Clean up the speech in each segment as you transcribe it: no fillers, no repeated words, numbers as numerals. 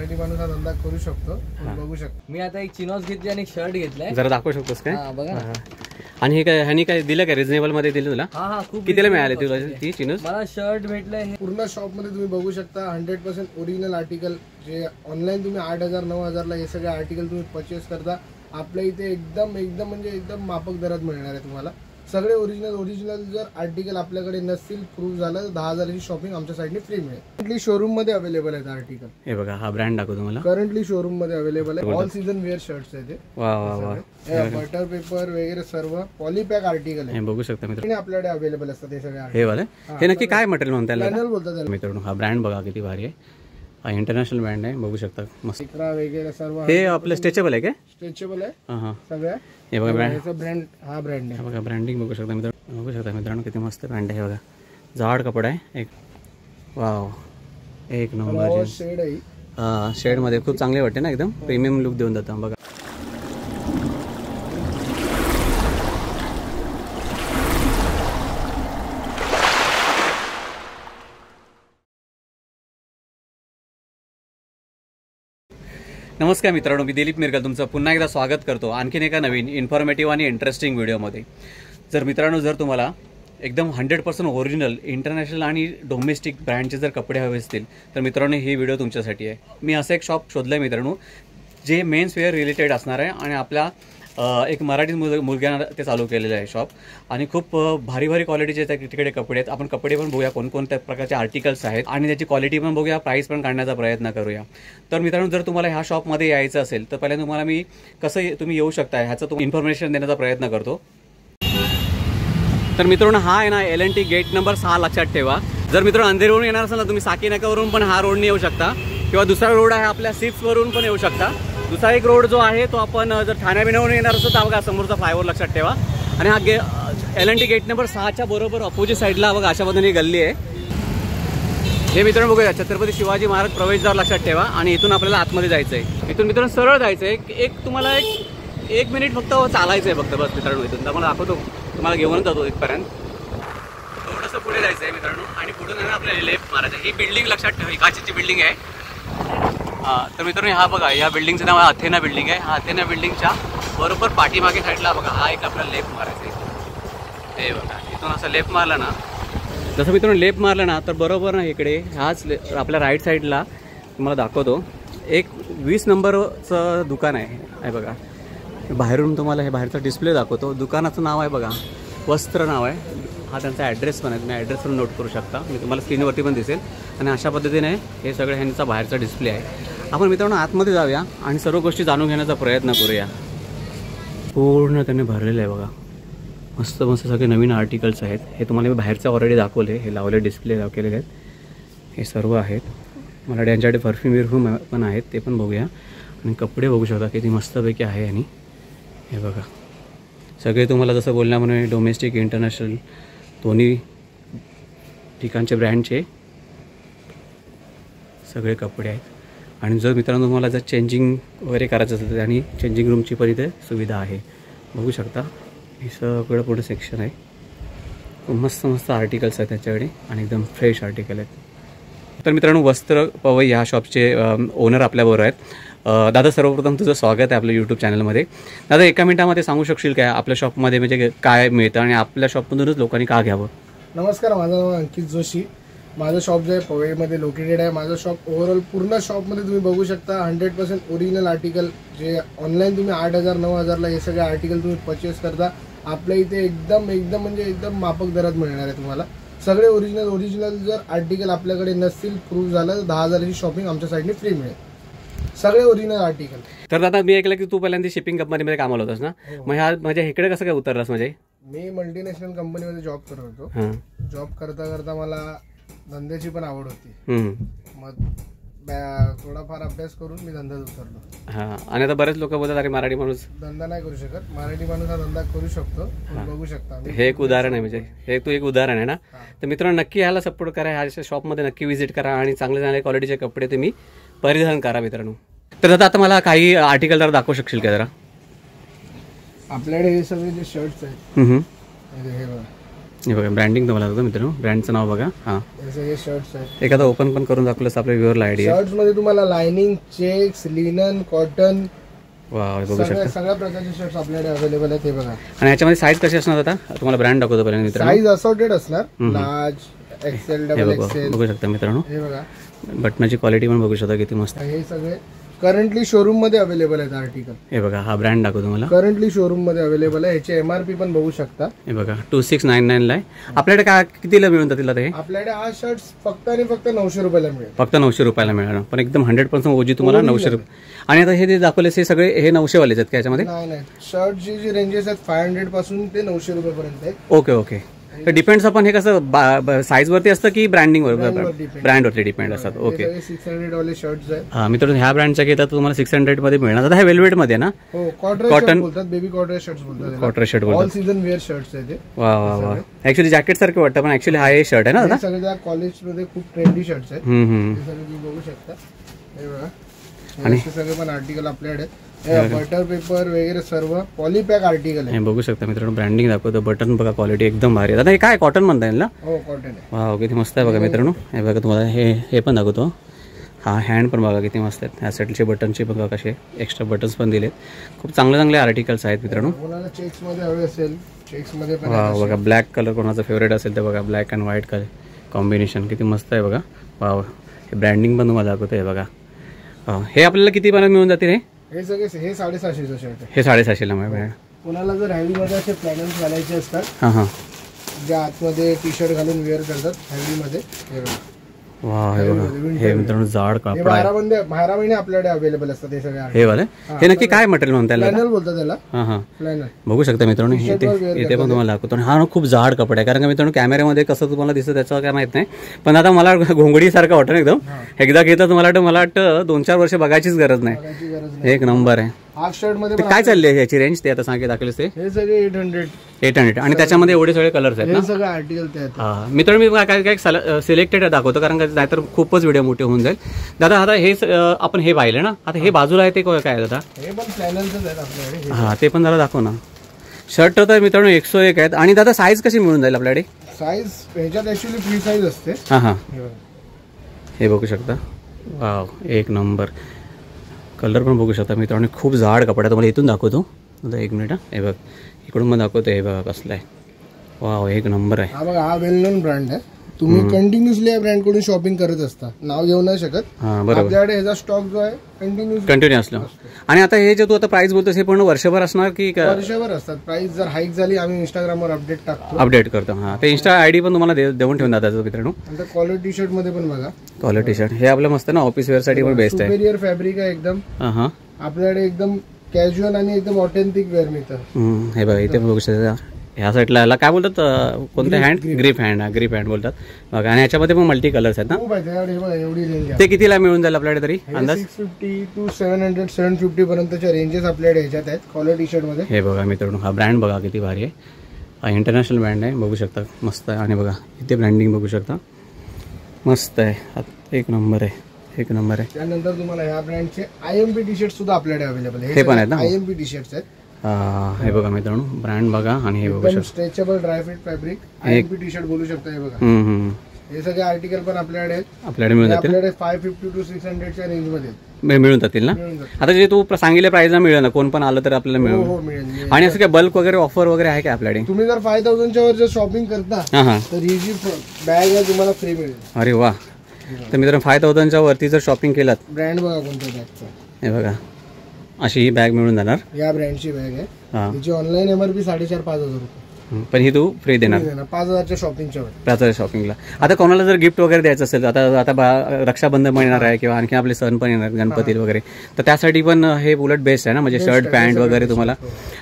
मराठी माणूस हा धंदा करू शकतो. बघू शकतो. मी आता एक चिनोज घेतली आणि एक शर्ट घेतलाय. जरा दाखवू शकतोस काय? बघा. आणि हे काय ह्यानी काय दिलं काय रिजनेबल मध्ये दिलं तुला? हा खूप. कितीला मिळाले तुला ती चिनोज? मला शर्ट भेटलंय पूर्ण शॉप मध्ये तुम्ही बघू शकता 100% ओरिजिनल आर्टिकल. जे ऑनलाईन तुम्ही 8,000 9,000 ला हे सगळे आर्टिकल तुम्ही परचेस करता, आपल्या इथे एकदम म्हणजे एकदम माफक दरात मिळणार आहे तुम्हाला. सगळे ओरिजिनल जर आर्टिकल आपल्याकडे नसतील, प्रूव्ह झालं, तर 10,000ची शॉपिंग आमच्या साईडने फ्री मिळेल. करंटली शोरूम मध्ये अवेलेबल आहेत आर्टिकल. हे बघा हा ब्रँड दाखवतो तुम्हाला. करंटली शोरूम मध्ये अवेलेबल आहे. ऑल सीझन वेअर शर्ट्स आहे ते. वा वा वा. बटर पेपर वगैरे सर्व पॉलीपॅक आर्टिकल आहे. हे बघू शकता मित्रांनो, आपल्याकडे अवेलेबल असतात हे सगळे. हे वाले हे नक्की काय मटेरियल म्हणतात लॅनल बोलतात त्याला मित्रांनो. हा ब्रँड बघा किती भारी आहे. हा इंटरनॅशनल ब्रँड आहे, बघू शकता मस्त. वगैरे सर्व हे आपलं स्ट्रेचेबल आहे काय? स्ट्रेचेबल आहे हां हां. सगळ्या. हे बघा ब्रँड हा ब्रँड आहे. बघा ब्रँडिंग बघू शकता मित्रांनो. बघू शकता मित्रांनो किती मस्त ब्रँड आहे. बघा जाड कपडा आहे एक. वाव एक नंबर शेड आहे. हां शेड मध्ये खूप चांगले वाटते ना, एकदम प्रीमियम लुक देऊन जातं. बघा नमस्कार मित्रांनो, मी दिलीप मिरगल तुमचं पुन्हा एकदा स्वागत करतो आणखीन एका नवीन इन्फॉर्मेटिव्ह आणि इंटरेस्टिंग व्हिडिओमध्ये. जर मित्रांनो जर तुम्हाला एकदम 100% ओरिजिनल इंटरनॅशनल आणि डोमेस्टिक ब्रँडचे जर कपडे हवे असतील तर मित्रांनो ही व्हिडिओ तुमच्यासाठी आहे. मी असं एक शॉप शोधलं आहे मित्रांनो, जे मेन्स वेअर रिलेटेड असणार आहे आणि आपल्या एक मराठी मुलग्यानं ते चालू केलेलं आहे शॉप. आणि खूप भारी क्वालिटीचे तिकडे कपडे आहेत. आपण कपडे पण बघूया कोणकोणत्या प्रकारचे आर्टिकल्स आहेत आणि त्याची क्वालिटी पण बघूया, प्राईस पण काढण्याचा प्रयत्न करूया. तर मित्रांनो जर तुम्हाला ह्या शॉपमध्ये यायचं असेल तर पहिल्यांदा तुम्हाला मी कसं तुम्ही येऊ शकता ह्याचं तुम्ही इन्फॉर्मेशन देण्याचा प्रयत्न करतो. तर मित्रांनो हा आहे ना LNT गेट नंबर 6 लक्षात ठेवा. जर मित्रांनो अंधेरीवरून येणार असेल ना तुम्ही साकीनाकावरून पण हा रोडने येऊ शकता किंवा दुसरा रोड आहे आपल्या सिप्सवरून पण येऊ शकता. दुसरा एक रोड जो आहे तो आपण जर ठाण्याबिनावरून येणार असतो तर बघा समोरचा फ्लायओव्हर लक्षात ठेवा. आणि हा LNT गेट नंबर 6च्या बरोबर अपोजिट साईडला बघा अशा पद्धतीने गल्ली आहे. हे मित्रांनो बघूया छत्रपती शिवाजी महाराज प्रवेशद्वार लक्षात ठेवा. आणि इथून आपल्याला आतमध्ये जायचं आहे. इथून मित्रांनो सरळ जायचं आहे. एक तुम्हाला एक मिनिट फक्त चालायचं आहे फक्त बस मित्रांनो. इथून तुम्हाला दाखवतो, तुम्हाला घेऊन जातो इथपर्यंत. थोडंसं पुढे जायचं आहे मित्रांनो आणि पुढून आहे ना आपल्याला लेफ्ट मारायचं. ही बिल्डिंग लक्षात ठेवा, ही काचेची बिल्डिंग आहे. तर मित्रांनो हा बघा या बिल्डिंगचं नाव अथेना बिल्डिंग आहे. हा अथेना बिल्डिंगच्या बरोबर पाठीमागे साईडला बघा हा एक आपल्याला लेफ्ट मारायचा आहे. हे बघा इथून असं लेफ्ट मारलं ना, जसं मित्रांनो लेफ्ट मारलं ना तर बरोबर ना इकडे ह्याच आपल्या राईट साईडला तुम्हाला दाखवतो एक 20 नंबरचं दुकान आहे. बघा बाहेरून तुम्हाला हे बाहेरचा डिस्प्ले दाखवतो. दुकानाचं नाव आहे बघा वस्त्र नाव आहे. हा त्यांचा ॲड्रेस पण आहे, तुम्ही ॲड्रेसवर नोट करू शकता. मी तुम्हाला स्क्रीनवरती पण दिसेल. आणि अशा पद्धतीने हे सगळं ह्यांचा बाहेरचा डिस्प्ले आहे. आपण मित्रांनो आतमध्ये जाऊया आणि सर्व गोष्टी जाणून घेण्याचा प्रयत्न करूया. पूर्ण त्यांनी भरलेलं आहे बघा, मस्त मस्त सगळे नवीन आर्टिकल्स आहेत. हे तुम्हाला मी बाहेरचं ऑलरेडी दाखवले, हे लावले डिस्प्ले केलेले आहेत. हे सर्व आहेत. मला त्यांच्याकडे परफ्यूम पण आहेत, ते पण बघूया. आणि कपडे बघू शकता किती मस्तपैकी आहे. आणि हे बघा सगळे तुम्हाला जसं बोलण्याप्रमाणे डोमेस्टिक इंटरनॅशनल दोन्ही ठिकाणचे ब्रँडचे सगळे कपडे आहेत. आणि जर मित्रांनो तुम्हाला जर चेंजिंग वगैरे करायचं असेल तर आणि चेंजिंग रूमची पण इथे सुविधा आहे. बघू शकता हे सगळं पुढे सेक्शन आहे. मस्त मस्त आर्टिकल्स आहेत त्याच्याकडे आणि एकदम फ्रेश आर्टिकल आहेत. तर मित्रांनो वस्त्र पवई ह्या शॉपचे ओनर आपल्याबरोबर आहेत. दादा सर्वप्रथम तुझं स्वागत आहे आपल्या यूट्यूब चॅनलमध्ये. दादा एका मिनिटामध्ये सांगू शकशील काय आपल्या शॉपमध्ये म्हणजे काय मिळतं आणि आपल्या शॉपमधूनच लोकांनी का घ्यावं? नमस्कार, माझं नाव अंकित जोशी. माझं शॉप जे आहे पवईमध्ये लोकेटेड आहे. माझं शॉप ओव्हरऑल पूर्ण शॉपमध्ये तुम्ही बघू शकता 100% ओरिजिनल आर्टिकल. जे ऑनलाईन तुम्ही 8,000 9,000 ला हे सगळे आर्टिकल तुम्ही परचेस करता, आपल्या इथे एकदम म्हणजे एकदम माफक दरात मिळणार आहे तुम्हाला. सगळे ओरिजिनल जर आर्टिकल आपल्याकडे नसतील, प्रूव्ह झालं, तर 10,000ची शॉपिंग आमच्या साईडने फ्री मिळेल. सगळे ओरिजिनल आर्टिकल. तर दादा मी ऐकलं की तू पहिल्यांदा शिपिंग कंपनीमध्ये कामाला होतास ना, मग ह्या म्हणजे इकडे कसं काय उतरलास? म्हणजे मी मल्टीनॅशनल कंपनीमध्ये जॉब करत होतो. जॉब करता मला धंद्याची पण आवड होती. मग थोडाफार अभ्यास करून मी धंद्यात उतरलो. हां. आणि आता बरेच लोक बोलतात अरे मराठी माणूस धंदा नाही करू शकत. मराठी माणूस हा धंदा करू शकतो. बघू शकता हे एक उदाहरण आहे. म्हणजे हे तू एक उदाहरण आहे ना. तर मित्रांनो नक्की ह्याला सपोर्ट करा, ह्या शॉपमध्ये नक्की व्हिजिट करा आणि चांगले क्वालिटीचे कपडे तुम्ही परिधान करा मित्रांनो. तर दादा आता मला काही आर्टिकल जरा दाखवू शकशील का जरा? आपल्याकडे हे सगळे जे शर्ट्स आहेत हे बघा, हे बघा ब्रँडिंग तुम्हाला दाखवतो मित्रांनो, ब्रँडचं नाव बघा. हां, हे सगळे शर्ट्स आहेत. एखादा ओपन पण करून दाखवलं आपल्या व्ह्यूअरला आयडिया. शर्ट्स मध्ये तुम्हाला लाइनिंग, चेक्स, लिनन, कॉटन, वा बघू शकता. सगळ्या प्रकारचे शर्ट्स आपल्याकडे अवेलेबल आहेत. हे बघा, आणि याच्यामध्ये साईज कशी असणार आता तुम्हाला ब्रँड दाखवतो पहिल्यांदा मित्रांनो. साईज असॉर्टेड असणार, लार्ज, एक्सेल, हे डबल बघा, एक्सेल. बघू शकता मित्रांनो, हे बघा, बटनाची क्वालिटी पण बघू शकता किती मस्त. हे सगळे करंटली शोरूम मध्ये अवेलेबल आहेत आर्टिकल. हे बघा, हा ब्रँड दाखवतो तुम्हाला. करंटली शोरूम मध्ये अवेलेबल आहे. ह्याचे MRP पण बघू शकता. हे बघा 2699 ला आहे. आपल्याकडे काय कितीला मिळून जातील आता हे? आपल्याकडे हा शर्ट फक्त आणि फक्त 900 रुपयाला मिळेल. फक्त 900 रुपयाला मिळणार, पण एकदम 100% ओजी तुम्हाला 900 रुपये. आणि आता हे जे दाखवले हे सगळे हे 900 वालेच आहेत का याच्यामध्ये? नाही, शर्टची जी रेंजेस आहेत 500 पासून ते 900 रुपयापर्यंत आहेत. Okay okay. तर डिपेंड्स आपण हे कसं साईज वरती असतं की ब्रँडिंग वर? ब्रँड वरती डिपेंड असतात. ओके. 600 वाले शर्ट्स आहेत. हा मित्रांनो, ह्या ब्रँडच्या घेतात तुम्हाला 600 मध्ये मिळणार. आता हे वेल्वेट मध्ये ना? हो, कॉटन बोलतात, बेबी कॉटन शर्ट्स बोलतात. कॉटन शर्ट बोलतात. ऑल सीझन वेअर शर्ट्स आहेत. वा वा वा. ऍक्च्युअली जॅकेट सारखं वाटतं, पण ऍक्च्युअली हा हे शर्ट आहे ना? हे सगळे त्या कॉलेज मध्ये खूप ट्रेंडी शर्ट्स आहेत. हे सगळे तुम्ही बघू शकता. हे बघा, आणि सगळे पण आर्टिकल आपल्याकडे बटर पेपर वगैरे सर्व पॉलीपॅक आर्टिकल आहे. हे बघू शकता मित्रांनो, ब्रँडिंग दाखवतो. बटन बघा, क्वालिटी एकदम भारी आहे. आता हे काय कॉटन म्हणता येईल ना? हो, कॉटन आहे. वा किती मस्त आहे बघा मित्रांनो. हे बघा तुम्हाला हे पण दाखवतो. हा हँड पण बघा किती मस्त आहेत. ह्या साईडचे बटनचे बघा कसे एक्स्ट्रा बटन्स पण दिलेत. खूप चांगले आर्टिकल्स आहेत मित्रांनो. कोणाला चेक्स मध्ये हवे असेल, चेक्स मध्ये पण वा बघा, ब्लॅक कलर कोणाचा फेवरेट असेल तर बघा, black and white colour combination किती मस्त आहे बघा. वा, हे ब्रँडिंग पण तुम्हाला दाखवतो. हे बघा, हे आपल्याला किती पर्यंत मिळून जातील? हे सगळे हे 750चं शर्ट आहे. हे 750ला मिळेल. कोणाला जर हॅवी मध्ये असे प्लॅनर्स घालायचे असतात, हां हां, जे आतमध्ये टी शर्ट घालून वेअर करतात हॅवी मध्ये. वा, हे बघा, हे मित्रांनो जाड कापड आहे. 12 महिने आपल्याकडे अवेलेबल असतात हे सगळे. हे वाले हे नक्की काय मटेरियल म्हणता येईल? फ्लॅनल बोलतात त्याला. हां हां, फ्लॅनल बघू शकता मित्रांनो. इथे पण तुम्हाला दाखवतो. आणि हा ना खूप जाड कपडा आहे, कारण का मित्रांनो कॅमेऱ्यामध्ये कसं तुम्हाला दिसतं त्याचं काय माहित नाही, पण आता मला घोंगडीसारखं वाटतं एकदम. एकदा घेतं तुम्हाला मला वाटतं 2-4 वर्ष बघायचीच गरज नाही. एक नंबर आहे. हाफ शर्ट मध्ये काय चालली आहे याची रेंज? ते आता सांगे दाखवलेच ते हे सगळे 800 आणि त्याच्यामध्ये एवढे सगळे कलर्स आहेत ना? हे सगळे आर्टिकल ते आहेत. हां मित्रांनो, मी काय काय सिलेक्टेड दाखवतो, कारण का नाहीतर खूपच व्हिडिओ मोठे होऊन जाईल. दादा आता हे आपण हे पाहिलं ना, आता हे बाजूला आहे ते काय दादा? हे पण फ्लॅनलच आहेत आपल्याकडे. हां, ते पण जरा दाखव ना. शर्ट तर मित्रांनो 101 आहेत. आणि दादा साईज कशी मिळून जाईल आपल्याकडे? साईज ह्याच्यात ऍक्च्युली फ्री साईज असते. हां हां, हे बघू शकता. वाव, एक नंबर. कलर पण बघू शकता मित्रांनो, खूप जाड कपडा. तुम्हाला इथून दाखवतो. आता 1 मिनिट. हे बघ, इकडून पण दाखवतो. हे बघा कसलं आहे. वाव, एक नंबर आहे. हा बघा, हा वेल नोन ब्रँड आहे. तुम्ही कंटिन्युअसली या ब्रँड कडून शॉपिंग करत असता, नाव घेऊ नाही शकत. हां बरोबर, आपल्याकडे ह्याचा स्टॉक जो आहे कंटिन्यू असलो. आणि आता हे जे तू आता प्राइस बोलतोस हे पूर्ण वर्षभर असणार की वर्षभर असतात? प्राइस जर हाईक झाली आम्ही इंस्टाग्रामवर अपडेट टाकतो, अपडेट करतो. हां, ते इंस्टा आयडी पण तुम्हाला देऊन ठेवून दादा मित्रांनो. नंतर कॉलर टी शर्ट मध्ये पण बघा, कॉलर टी शर्ट हे आपलं मस्त ना, ऑफिस वेअर साठी पण बेस्ट आहे. सुपेरियर फॅब्रिक आहे एकदम. हां हां, आपल्याकडे एकदम कॅज्युअल आणि एकदम ऑथेंटिक वेअर मिळतं. हे बघा इथे बघू शकता. ह्या साईडला याला काय बोलतात, कोणते हँड? ग्रीप हँड बोलतात बघा. आणि याच्यामध्ये पण मल्टी कलर्स आहेत ना? खूप आहे त्याच्याकडे. बघा एवढी रेंज आहे. ते कितीला मिळून जाईल आपल्याकडे तरी अंदाज? 650 to 700 750 पर्यंतच्या रेंजेस आपल्याकडे ह्याच्यात आहेत कॉलर टी शर्ट मध्ये. हे बघा मित्रांनो, हा ब्रँड बघा किती भारी आहे. हा इंटरनॅशनल ब्रँड आहे, बघू शकता मस्त आहे. आणि बघा इथे ब्रँडिंग बघू शकता, मस्त आहे. एक नंबर आहे, एक नंबर आहे. त्यानंतर तुम्हाला ह्या ब्रँडचे IMP टी शर्ट सुद्धा आपल्याकडे अवेलेबल आहे. हे पण आहेत ना? IMP टी शर्ट्स आहेत. हे बघा मित्रांनो, ब्रँड बघा. आणि हे बघू शकता, stretchable dry fit fabric IMP T shirt बोलू शकता. हे बघा, हे सगळे आर्टिकल पण आपल्याकडे आहेत. आपल्याकडे मिळून जातील. आपल्याकडे 550 to 600 च्या रेंज मध्ये मिळून जातील ना? आता जे तू सांगितल्या प्राइसला मिळेल ना, कोण पण आलं तर आपल्याला मिळेल. हो मिळेल. आणि असं काय बल्क वगैरे ऑफर वगैरे आहे का आपल्याकडे? तुम्ही जर 5000 वर जर शॉपिंग करता तर ही जी बॅग आहे तुम्हाला फ्री मिळेल. अरे वा. तर मित्रांनो 5000 वरती जर शॉपिंग केलात, ब्रँड बघा कोणत्या बॅगचा. हे बघा, अशी ही बॅग मिळून जाणार. या ब्रँडची बॅग आहे. तिची ऑनलाईन MRP 4,500-5,000 रुपये, पण ही तू फ्री देणार 5,000च्या शॉपिंगच्या वर. 5,000 शॉपिंगला. आता कोणाला जर गिफ्ट वगैरे द्यायचं असेल, आता रक्षाबंधन पण येणार आहे किंवा आणखी आपले सण पण येणार, गणपती वगैरे, तर त्यासाठी पण हे उलट बेस्ट आहे ना, म्हणजे शर्ट पॅन्ट वगैरे तुम्हाला.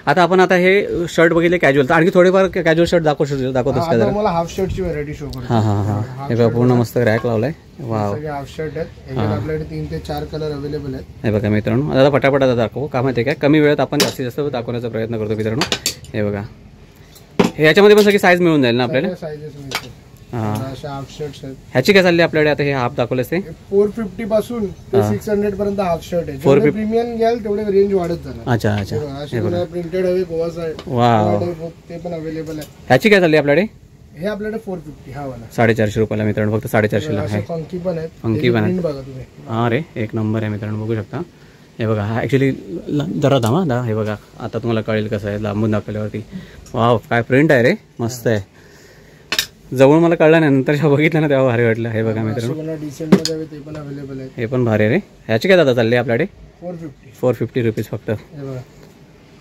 आता आपण हे शर्ट बघितले कॅज्युअल, तर आणखी थोडेफार कॅज्युअल शर्ट दाखवतोस का जरा? मला हाफ शर्टची व्हरायटी शो करतो. हां, हे बघा पूर्ण मस्त रॅक लावलाय. वाव, हाफ शर्ट आहेत. आपल्याकडे 3 ते 4 कलर अवेलेबल आहेत. हे बघा मित्रांनो, आता पटापट दाखवू का माहिती काय, कमी वेळात आपण जास्तीत जास्त दाखवण्याचा प्रयत्न करतो मित्रांनो. हे बघा, याच्यामध्ये पण सगळी साईज मिळून जाईल ना आपल्याला? साईजेस मिळतात. अशा हाफ शर्ट्स आहेत. ह्याची काय चालली आपल्याकडे आता? हे हाफ दाखवले ते 450 पासून ते 600 पर्यंत हाफ शर्ट आहे. जेवढे प्रीमियम घ्याल तेवढे रेंज वाढत जाणार. अच्छा. प्रिंटेड हवे गोवा साईड, वाव, ते पण अवेलेबल आहे. ह्याची काय चालली आपल्याकडे? हे आपल्याकडे 450 हा वाला 450 रुपयाला मित्रांनो, फक्त 450ला असे आहे. फंकी पण आहेत. फंकी पण आहेत. Print बघा तुम्ही. हा रे एक नंबर आहे मित्रांनो, बघू शकता. हे बघा हा ॲक्च्युली जरा दामा दा, हे बघा आता तुम्हाला कळेल कसं आहे लांबून दाखवल्यावरती. वाव काय प्रिंट आहे रे, मस्त आहे. जवळ मला कळलं नाही, नंतर जेव्हा बघितलं ना तेव्हा भारी वाटलं. हे बघा मित्रांनो, डिसेंट मध्ये हवे ते पण अवेलेबल आहेत. हे पण भारी आहे रे. ह्याचे काय दादा चालले आपल्याकडे? 450 रुपीज फक्त. हे बघा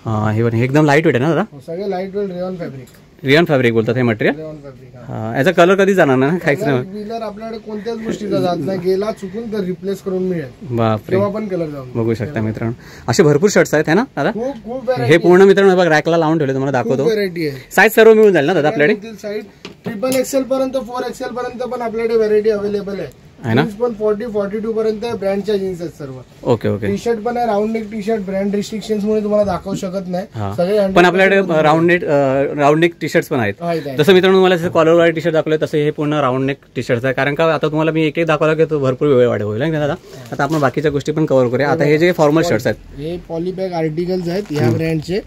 हां हे पण एकदम लाईट वेट आहे ना दादा? हो, सगळे light weight rayon fabric. Rayon fabric बोलतात हे मटेरियल. Rayon fabric. हां याचा कलर कधी जाणार ना, काहीच नाही. व्हीलर आपल्याकडे कोणत्याच गोष्टीचा जात नाही, गेला चुकून तर रिप्लेस करून मिळेल, बापरे. तेव्हा पण कलर जाऊन. बघू शकता मित्रांनो, असे भरपूर शर्ट्स आहेत है ना दादा? खूप खूप हे पूर्ण मित्रांनो बघा रॅकला लावून ठेवले, तुम्हाला दाखवतो. व्हरायटी आहे. साईज सर्व मिळून जाईल ना दादा आपल्याकडे? साईड XXL पर्यंत 4XL पर्यंत पण आपल्याकडे व्हरायटी अवेलेबल आहे ना. जीन्स पण 40-42 पर्यंत ब्रँडच्या जीन्स आहेत सर्व. Okay okay. टी शर्ट पण आहे, round neck T shirt. Brand restrictions मुळे तुम्हाला दाखवू शकत नाही सगळे. पण आपल्याकडे राऊंड नेक टी शर्ट्स पण आहेत. जसं मित्रांनो मला जसं कॉलरवाले टी शर्ट दाखवले तसे हे पूर्ण राऊंड नेक टी शर्ट्स आहे. कारण का आता तुम्हाला मी एक दाखवला की तो भरपूर वेळ वाढ होईल ना दादा. आता आपण बाकीच्या गोष्टी पण कव्हर करूया. आता हे जे फॉर्मल शर्ट्स आहेत हे पॉलीबॅग आर्टिकल्स आहेत या ब्रँडचे.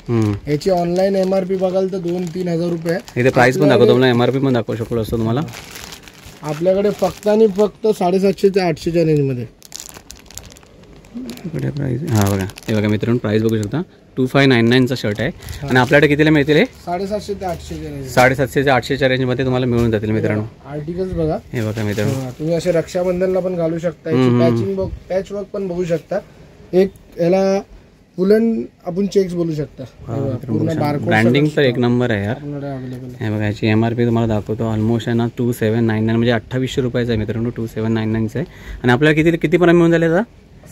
याची ऑनलाईन MRP बघाल तर 2-3 हजार रुपये. इथे प्राइस पण दाखवतो, मला MRP पण दाखवू शकलो असतो तुम्हाला. आपल्याकडे फक्त आणि फक्त 750 ते 800च्या रेंज मध्ये. प्राइस हा बघा, हे बघा मित्रांनो प्राइस बघू शकता. 2599चा शर्ट आहे आणि आपल्याकडे कितीला मिळतील हे? 750 ते 800च्या रेंज. 750 ते 800च्या रेंज मध्ये तुम्हाला मिळून जातील मित्रांनो. आर्टिकल्स बघा, हे बघा मित्रांनो, तुम्ही असे रक्षाबंधनला पण घालू शकता. पॅच वर्क पण बघू शकता. एक याला पुलन आपण चेक्स बोलू शकता. पूर्ण बारकोड ब्रँडिंग तर एक नंबर आहे यार. अवेलेबल. हे बघा याची MRP तुम्हाला दाखवतो. ऑलमोस्ट आहे ना 2799 म्हणजे 2800 रुपयाचा आहे मित्रांनो. 2799चा आहे आणि आपल्याला किती पर्यंत मिळून झाले दादा?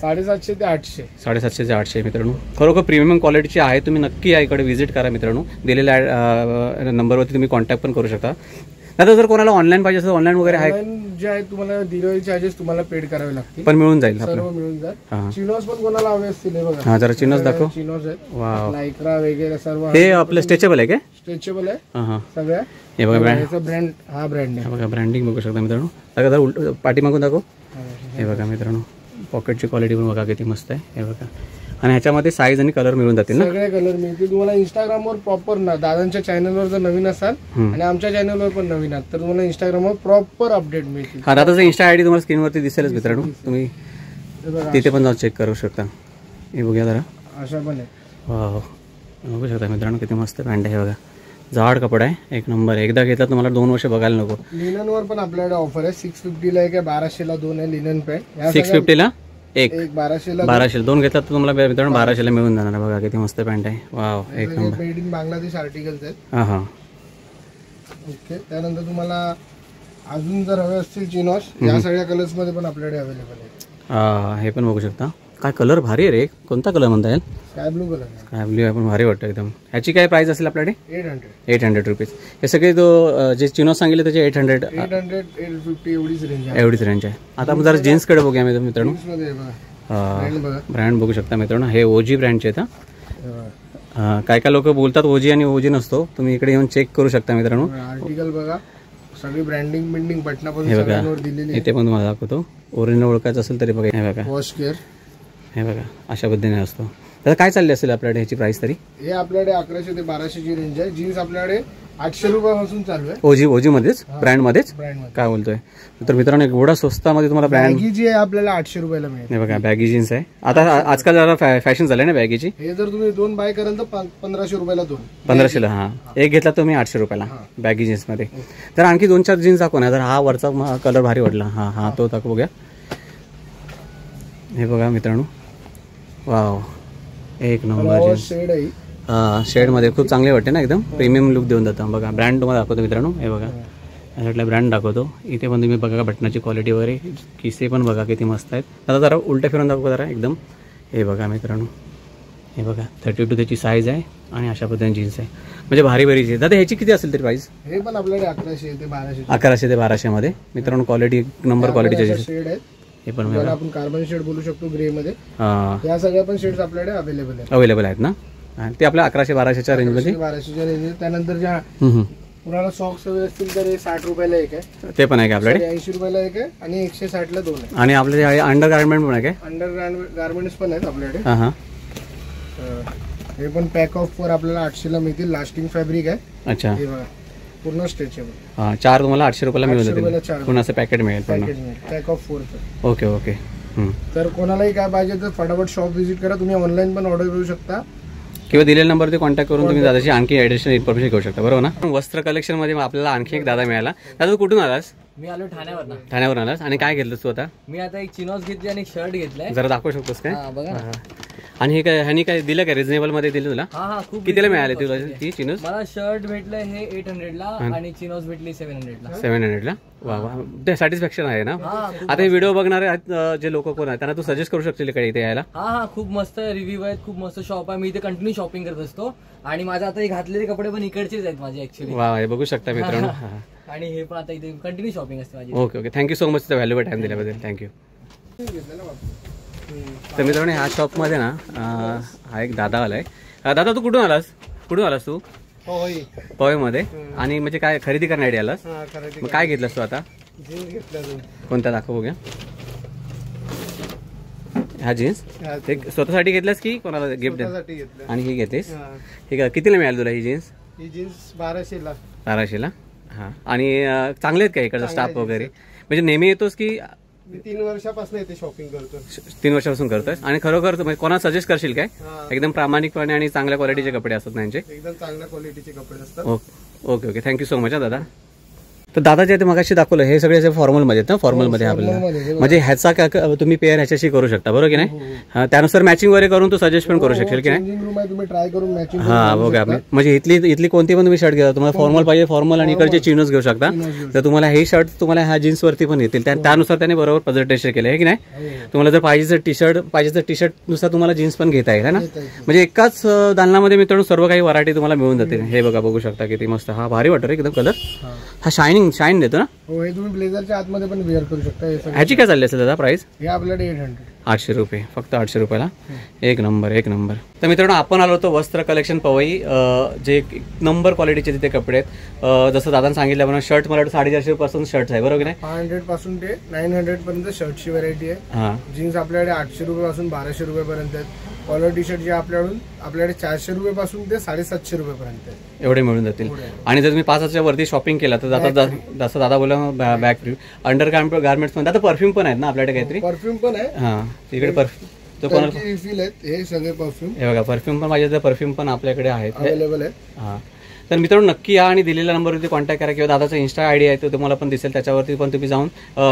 750 ते 800. 750 ते 800 मित्रांनो. खरोखर प्रीमियम क्वालिटीची आहे. तुम्ही नक्की या इकडे व्हिजिट करा मित्रांनो. दिलेल्या नंबरवरती तुम्ही कॉन्टॅक्ट पण करू शकता. आता जर कोणाला ऑनलाईन पाहिजे असेल ऑनलाईन वगैरे आहे? जे आहे तुम्हाला डिलिव्हरी चार्जेस तुम्हाला पेड करावे लागतील, पण मिळून जाईल सर्व मिळून जाईल. चिनोज पण कोणाला हवे असतील हे बघा. हा जरा चिनोज दाखव. चिनोज आहेत, वाव. लायक्रा वगैरे सर्व. हे आपलं स्ट्रेचेबल आहे काय? स्ट्रेचेबल आहे हां सगळ्या. हे बघा ब्रँड हा ब्रँड आहे. बघा ब्रँडिंग बघू शकता मित्रांनो. आता जर पाठी मागून दाखव. हे बघा मित्रांनो, पॉकेटची क्वालिटी पण बघा किती मस्त आहे. हे बघा आणि ह्याच्यामध्ये साईज आणि कलर मिळून जातील ना? सगळे कलर मिळतील तुम्हाला. इंस्टाग्रामवर प्रॉपर ना दादांच्या चॅनलवर जर नवीन असाल आणि आमच्या चॅनलवर पण नवीन आहात तर तुम्हाला इंस्टाग्रामवर प्रॉपर अपडेट मिळतील. हा दादाचा इंस्टा आयडी तुम्हाला स्क्रीनवरती दिसेलच मित्रांनो, तुम्ही तिथे पण जाऊन चेक करू शकता. हे बघूया जरा, अशा पण आहे. वाव बघू शकता मित्रांनो किती मस्त पॅन्ट आहे. हे बघा जाड कपडा आहे, एक नंबर. एकदा घेतला तुम्हाला 2 वर्ष बघायला नको. लिननवर पण आपल्याकडे ऑफर आहे. 650ला एक आहे, 1200ला 2 आहे लिनन पॅन्ट. 650ला एक 1200ला 1200 2 घेतला तर तुम्हाला मित्रांनो 1200ला मिळून जाणार. बघा किती मस्त पॅन्ट आहे. वाव एक number. Made in Bangladesh articles आहेत. हां हां ओके. त्यानंतर तुम्हाला अजून जर हवे असतील चिनॉस या सगळ्या कलर्स मध्ये पण आपल्याकडे अवेलेबल आहे. हे पण बघू शकता. काय कलर भारी आहे रे. कोणता कलर म्हणता येईल? Sky blue colour. Sky blue आहे पण भारी वाटतं एकदम. ह्याची काय प्राइस असेल आपल्याकडे? 800 रुपीज. हे सगळे जो जे चिनोज सांगितले त्याचे 800 850 एवढीच रेंज आहे. एवढीच रेंज आहे. आता आपण जरा जीन्सकडे बघूया मित्रांनो. बघा ब्रँड बघू शकता मित्रांनो. हे OG ब्रँडचे आहेत. काय काय लोक बोलतात OG आणि OG नसतो. तुम्ही इकडे येऊन चेक करू शकता मित्रांनो. आर्टिकल बघा सगळी ब्रँडिंग बिल्डिंग बटनापासून हे बघा सगळ्यांवर दिलेली आहे. इथे पण तुम्हाला दाखवतो. ओरिजिनल ओळखायचं असेल तरी बघा. हे बघा वॉश केअर. हे बघा अशा पद्धतीने असतो. तर काय चालले असेल आपल्याकडे ह्याची प्राइस तरी? हे आपल्याकडे 1100 ते 1200 ची रेंज आहे. जीन्स आपल्याकडे 800 रुपयापासून चालू आहे. OG मध्येच ब्रँड मध्येच ब्रँड काय बोलतोय. तर मित्रांनो एवढा स्वस्तामध्ये तुम्हाला ब्रँड. बॅगी जी आहे आपल्याला 800 रुपयाला मिळेल. हे बघा बॅगी जीन्स आहे. आता आजकाल जरा फॅशन झालंय ना बॅगीची. हे जर तुम्ही 2 बाय कराल तर 1500 रुपयाला 2. 1500ला. हा एक घेतला तुम्ही 800 रुपयाला बॅगी जीन्स मध्ये. तर आणखी 2-4 जीन्स दाखवा ना. जर हा वरचा कलर भारी वाटला. हा तो दाखव बघा. हे बघा मित्रांनो. वाव एक नंबर शेड आहे. शेडमध्ये खूप चांगले वाटते ना, एकदम प्रीमियम लुक देऊन जातं. बघा ब्रँड तुम्हाला दाखवतो मित्रांनो. हे बघा या साईडला ब्रँड दाखवतो. इथे पण तुम्ही बघा बटनाची क्वालिटी वगैरे. किसे पण बघा किती मस्त आहेत. आता जरा उलटं फिरून दाखवा जरा एकदम. हे बघा मित्रांनो. हे बघा 32 त्याची साईज आहे आणि अशा पद्धतीने जीन्स आहे. म्हणजे भारी भारीची. दादा ह्याची किती असेल तरी प्राइस? हे पण आपल्याकडे 1100 ते 1200. 1100 ते 1200 मध्ये मित्रांनो. क्वालिटी नंबर क्वालिटीचे शेड आहेत. हे पण आपण कार्बन शेड बोलू शकतो ग्रे मध्ये. या सगळ्या पण शेड्स आपल्याकडे अवेलेबल आहेत ना. ते आपल्या 1100-1200च्या रेंजमध्ये. 1200च्या रेंज. त्यानंतर ज्या कुणाला सॉक्स हवे असतील तर 60 रुपयाला एक आहे. ते पण आहे का आपल्याकडे? 80 रुपयाला एक आहे आणि 160ला 2 आहे. आणि आपल्याकडे अंडर गार्मेंट पण आहे काय? अंडर गार्मेंट्स पण आहेत आपल्याकडे. हां हे पण पॅक ऑफ वर आपल्याला 800ला मिळतील. लास्टिंग फॅब्रिक आहे. अच्छा. हे बघा पूर्ण स्ट्रेचेबल. हां 4 तुम्हाला 800 रुपयाला मिळून 800 रुपयाला जातील. चार. पूर्ण असं पॅकेट मिळेल पूर्ण. Pack of 4. Okay okay. तर कोणालाही काय पाहिजे तर फटाफट शॉप व्हिजिट करा. तुम्ही ऑनलाईन पण ऑर्डर करू शकता किंवा दिलेल्या नंबरवरती कॉन्टॅक्ट करून तुम्ही दादाची आणखी ॲडिशनल इन्फॉर्मेशन घेऊ शकता, बरोबर ना. वस्त्र कलेक्शनमध्ये आपल्याला आणखी एक दादा मिळाला. दादा तू कुठून आलास? मी आलो ठाण्यावर. ठाण्यावरून आलास आणि काय घेतलंस तू आता? मी आता एक चिनॉस घेतली आणि एक शर्ट घेतलाय. जरा दाखवू शकतोस काय? हा बघा. आणि हे काय ह्यानी काय दिलं काय रिजनेबल मध्ये दिलं तुला? हा हा खूप. कितीला मिळाले तुला ती चिनूस? मला शर्ट भेटलंय हे 800 ला आणि चिनॉस भेटली 700 ला. 700 ला. वा वा, ते सॅटिस्फॅक्शन आहे ना. हा आता हे व्हिडिओ बघणारे जे लोक कोण आहेत त्यांना तू सजेस्ट करू शकशील का इथे यायला? हा हा खूप मस्त रिव्ह्यू आहेत, खूप मस्त शॉप आहे. मी इथे कंटिन्यू शॉपिंग करत असतो आणि माझे आता हे घातलेले कपडे पण इकडचेच आहेत माझे ऍक्च्युली. वा हे बघू शकता मित्रांनो. आणि हे पण आता इथे कंटिन्यू शॉपिंग असते माझी. Okay okay, thank you so much valuable time दिल्याबद्दल. थँक्यू. तर मित्रांनो ह्या शॉपमध्ये ना हा एक दादा आलाय. दादा तू कुठून आलास? कुठून आलास तू? पवईमध्ये. आणि म्हणजे काय खरेदी करण्यासाठी आलास? मग काय घेतलंस तू आता? कोणता दाखव बघूया. हा जीन्स ते स्वतःसाठी घेतलास की कोणाला गिफ्ट? आणि ही घेतलीस? ठीक आहे. कितीला मिळाली तुला ही जीन्स? ही जीन्स 1200 ला. 1200 ला. हा. आणि चांगले आहेत का इकडचा स्टाफ वगैरे? म्हणजे नेहमी येतोस की? मी 3 वर्षापासून येते शॉपिंग करतो. 3 वर्षापासून करतोय. आणि खरोखर म्हणजे कोणाला सजेस्ट करशील काय? एकदम प्रामाणिकपणे आणि चांगल्या क्वालिटीचे कपडे असतात त्यांचे. एकदम चांगल्या क्वालिटीचे कपडे असतात. Okay okay, thank you so much दादा. तर दादा जे ते मगाशी दाखवलं हे सगळे असे फॉर्मल मध्ये आहेत ना. फॉर्मल मध्ये आपल्याला म्हणजे ह्याचा तुम्ही पेअर ह्याच्याशी करू शकता, बरोबर की नाही? त्यानुसार मॅचिंग वगैरे करून तू सजेस्ट पण करू शकशील की नाही? रूम आहे, तुम्ही ट्राय करून मॅचिंग. हा बघा, म्हणजे इथली कोणती पण तुम्ही शर्ट घ्या. तुम्हाला फॉर्मल पाहिजे फॉर्मल आणि इकडचे चिनोज घेऊ शकता. तर तुम्हाला हे शर्ट तुम्हाला ह्या जीन्स वरती पण येतील. त्यानुसार त्याने बरोबर प्रेझेंटेशन केलं आहे की नाही? तुम्हाला जर पाहिजे टी शर्ट नुसार तुम्हाला जीन्स पण घेता येईल ना. म्हणजे एकाच दालनामध्ये मित्रांनो सर्व काही व्हरायटी तुम्हाला मिळून जातील. हे बघा बघू शकता किती मस्त. हा भारी वाटतो एकदम कलर. हा शाईन देतो ना. हो, हे तुम्ही ब्लेझरच्या आतमध्ये पण वेअर करू शकता. ह्याची काय चालली असेल दादा प्राइस? हे आपल्याकडे 800 रुपये, फक्त 800 रुपयाला. एक नंबर. तर मित्रांनो आपण आलो होतो वस्त्र कलेक्शन पवई, जे एक नंबर क्वालिटीचे तिथे कपडे आहेत. जसं दादाने सांगितल्याप्रमाणे शर्ट मला 450 पासून शर्ट आहे, बरोबर की नाही? 500 पासून ते 900 पर्यंत शर्टची व्हरायटी आहे. हा. जीन्स आपल्याकडे 800 रुपयापासून 1200 रुपयापर्यंत आहेत. कॉलर टी शर्ट जे आपल्याकडे 400 रुपयापासून ते 750 रुपयापर्यंत आहे. एवढे मिळून जातील. आणि जर तुम्ही 5000च्या वरती शॉपिंग केला तर जसं दादा बोला बॅग फ्री. अंडर गार्मेंट्स मध्ये आता परफ्यूम पण आहेत ना आपल्याकडे काहीतरी? परफ्यूम पण आहे. हा, तिकडे परफ्यूम तो कोणाला रिफिल आहेत हे सगळे परफ्यूम. हे बघा परफ्यूम पण पाहिजे तर परफ्यूम पण आपल्याकडे आहेत, अवेलेबल आहे. हा. तर मित्रांनो नक्की या आणि दिलेल्या नंबरवरती कॉन्टॅक्ट करा किंवा दादाचा इन्स्टा आयडी आहे तो तुम्हाला पण दिसेल. त्याच्यावरती पण तुम्ही जाऊन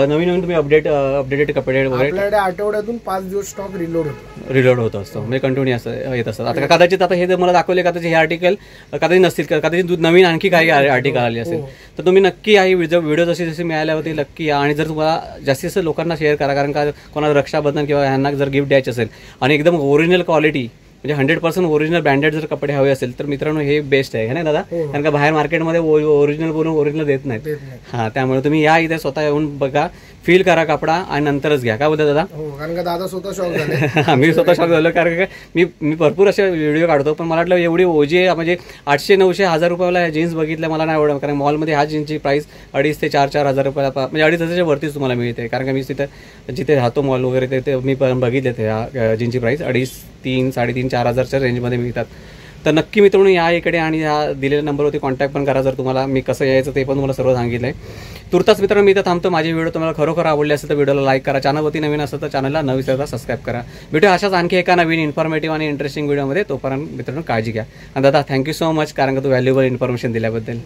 नवीन तुम्ही अपडेटेड कपडे वगैरे आपल्याकडे आठवड्यातून 5 दिवस स्टॉक रिलोड होत असतो. म्हणजे कंटिन्यू असं येत असतात. आता कदाचित आता हे जर मला दाखवले कदाचित हे आर्टिकल कदाचित नसतील, कदाचित नवीन आणखी काही आर्टिकल आली असेल. तर तुम्ही नक्की या. ही व्हिडिओ जशी मिळाल्यावरती नक्की या. आणि जर तुम्हाला जास्तीत जास्त लोकांना शेअर करा, कारण का कोणाला रक्षाबंधन किंवा ह्यांना जर गिफ्ट द्यायचे असेल आणि एकदम ओरिजिनल क्वालिटी म्हणजे 100% ओरिजिनल ब्रँडेड जर कपडे हवे असेल तर मित्रांनो हे बेस्ट आहे ना दादा. कारण का बाहेर मार्केटमध्ये ओरिजिनल बोलून ओरिजिनल देत नाहीत. हा, त्यामुळे तुम्ही या इथे स्वतः येऊन बघा, फील करा कपडा आणि नंतरच घ्या. काय बोलता दादा? कारण का दादा स्वतः शॉक झाले. मी स्वतः शॉक झालो, कारण का मी भरपूर असे व्हिडिओ काढतो पण मला वाटलं एवढी ओजी म्हणजे 800, 900, 1000 रुपयाला जीन्स बघितल्या मला नाही आवडत. कारण मॉलमध्ये ह्या जीन्सची प्राइस 2,500 ते 4,000 रुपयाला म्हणजे 2,500च्या वरतीच तुम्हाला मिळते. कारण का मी तिथे जिथे राहतो मॉल वगैरे ते मी बघितले ते ह्या जीन्सची प्राइस 2,500, 3,000, 3,500, 4,000च्या रेंजमध्ये मिळतात. तर नक्की मित्रांनो या इकडे आणि या दिलेल्या नंबरवरती कॉन्टॅक्ट पण करा. जर तुम्हाला मी कसं यायचं ते पण तुम्हाला सर्व सांगितलं आहे. तुर्तास मित्रांनो मी इथं थांबतो. माझे व्हिडिओ तुम्हाला खरोखर आवडले असेल तर व्हिडिओला लाईक करा. चॅनलवरती नवीन असेल तर चॅनलला न विसरता सबस्क्राईब करा. भेटूया अशाच आणखी एका नवीन इन्फॉर्मेटिव्ह आणि इंटरेस्टिंग व्हिडिओमध्ये. तोपर्यंत मित्रांनो काळजी घ्या. आणि दादा थँक्यू सो मच, कारण का तू व्हॅल्युएबल इन्फॉर्मेशन दिल्याबद्दल.